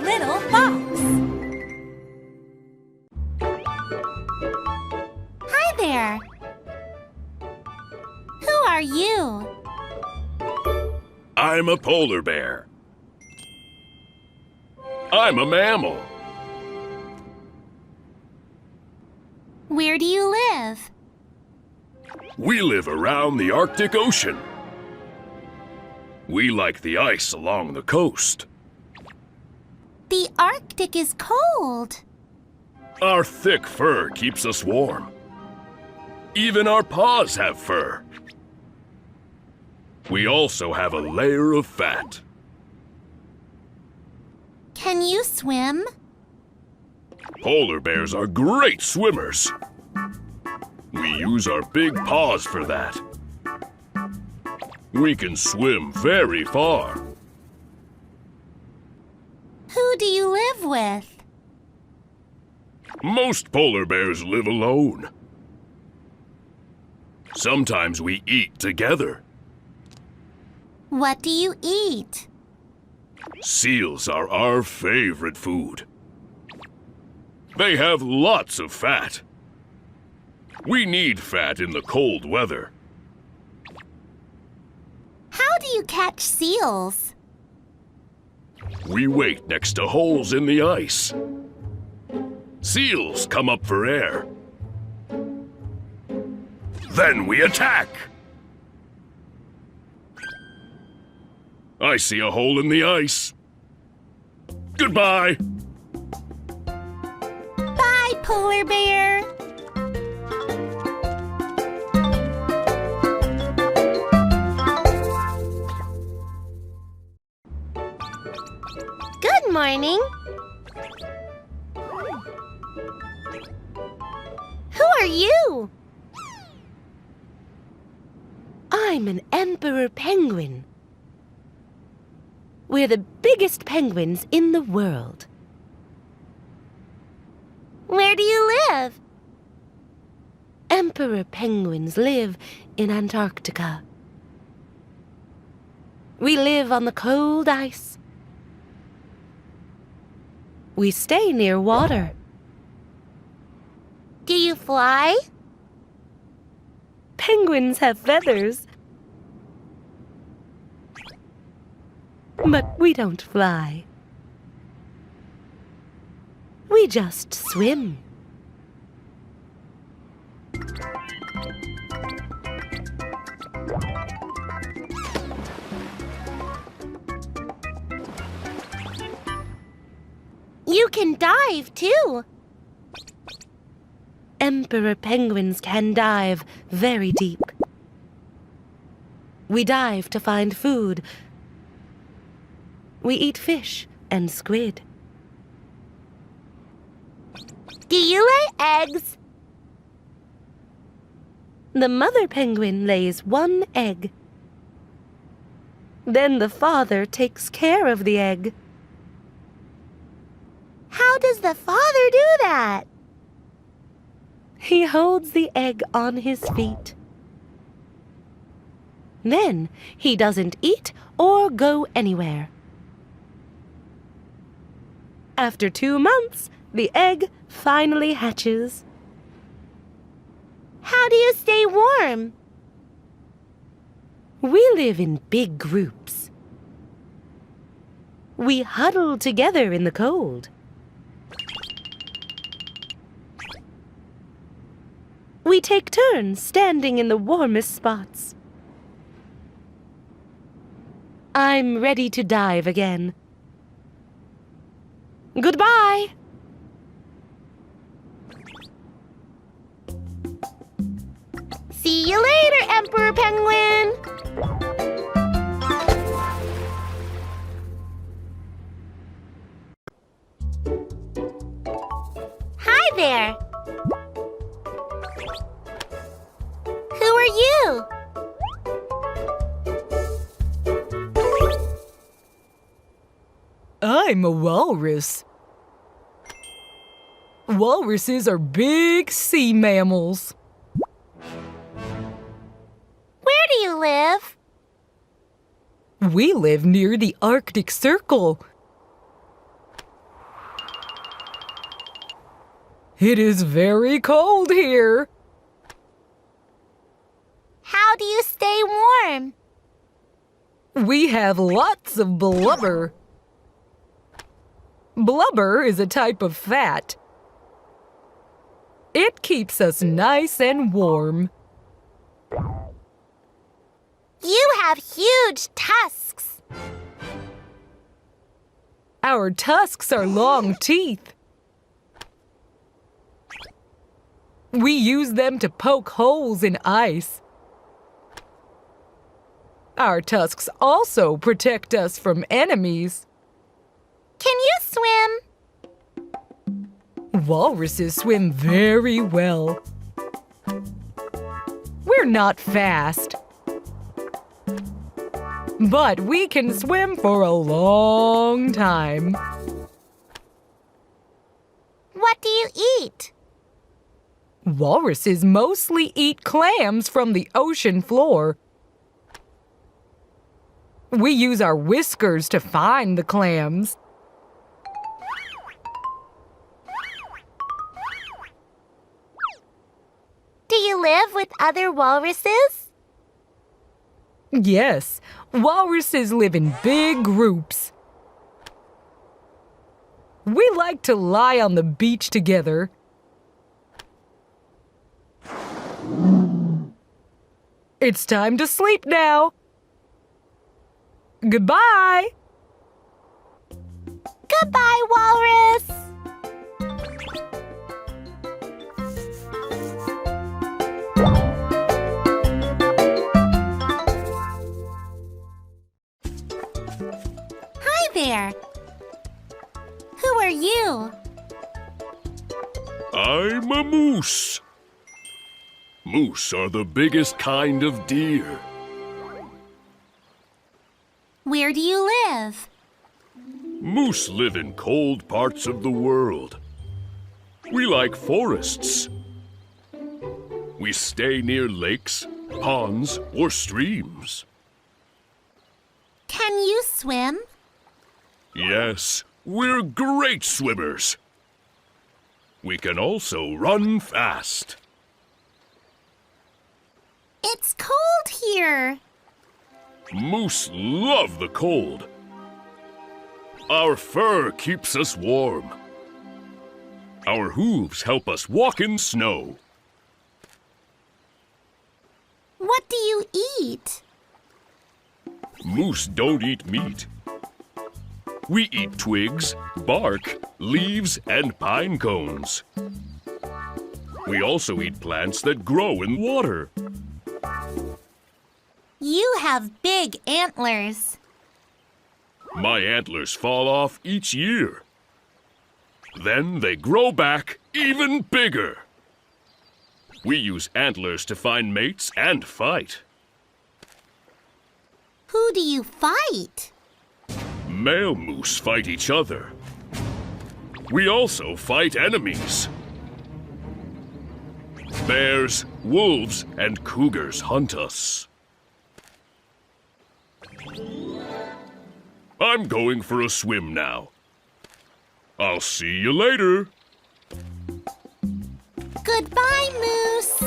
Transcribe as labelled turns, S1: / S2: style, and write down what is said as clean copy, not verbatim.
S1: little fox. Hi there. Who are you?
S2: I'm a polar bear. I'm a mammal.
S1: Where do you live?
S2: We live around the Arctic Ocean. We like the ice along the coast.
S1: The Arctic is cold.
S2: Our thick fur keeps us warm. Even our paws have fur. We also have a layer of fat.
S1: Can you swim?
S2: Polar bears are great swimmers. We use our big paws for that. We can swim very far.
S1: Who do you live with?
S2: Most polar bears live alone. Sometimes we eat together.
S1: What do you eat?
S2: Seals are our favorite food. They have lots of fat. We need fat in the cold weather.
S1: How do you catch seals?
S2: We wait next to holes in the ice. Seals come up for air. Then we attack. I see a hole in the ice. Goodbye.
S1: Bye, polar bear. Good morning. Who are you?
S3: I'm an emperor penguin. We're the biggest penguins in the world.
S1: Where do you live?
S3: Emperor penguins live in Antarctica. We live on the cold ice. We stay near water.
S1: Do you fly?
S3: Penguins have feathers. But we don't fly. We just swim.
S1: You can dive, too.
S3: Emperor penguins can dive very deep. We dive to find food. We eat fish and squid.
S1: Do you lay eggs?
S3: The mother penguin lays one egg. Then the father takes care of the egg.
S1: How does the father do that?
S3: He holds the egg on his feet. Then he doesn't eat or go anywhere. After 2 months, the egg finally hatches.
S1: How do you stay warm?
S3: We live in big groups. We huddle together in the cold. We take turns standing in the warmest spots. I'm ready to dive again. Goodbye!
S1: See you later, Emperor Penguin! Hi there! Who are you?
S4: I'm a walrus. Walruses are big sea mammals.
S1: Where do you live?
S4: We live near the Arctic Circle. It is very cold here.
S1: How do you stay warm?
S4: We have lots of blubber. Blubber is a type of fat. It keeps us nice and warm.
S1: You have huge tusks.
S4: Our tusks are long teeth. We use them to poke holes in ice. Our tusks also protect us from enemies.
S1: Can you swim?
S4: Walruses swim very well. We're not fast, but we can swim for a long time.
S1: What do you eat?
S4: Walruses mostly eat clams from the ocean floor. We use our whiskers to find the clams.
S1: Do you live with other walruses?
S4: Yes, walruses live in big groups. We like to lie on the beach together. It's time to sleep now. Goodbye.
S1: Goodbye, walrus. Hi there. Who are you?
S2: I'm a moose. Moose are the biggest kind of deer.
S1: Where do you live?
S2: Moose live in cold parts of the world. We like forests. We stay near lakes, ponds, or streams.
S1: Can you swim?
S2: Yes, we're great swimmers. We can also run fast.
S1: It's cold here.
S2: Moose love the cold. Our fur keeps us warm. Our hooves help us walk in snow.
S1: What do you eat?
S2: Moose don't eat meat. We eat twigs, bark, leaves, and pine cones. We also eat plants that grow in water.
S1: You have big antlers.
S2: My antlers fall off each year. Then they grow back even bigger. We use antlers to find mates and fight.
S1: Who do you fight?
S2: Male moose fight each other. We also fight enemies. Bears, wolves, and cougars hunt us. I'm going for a swim now. I'll see you later.
S1: Goodbye, Moose.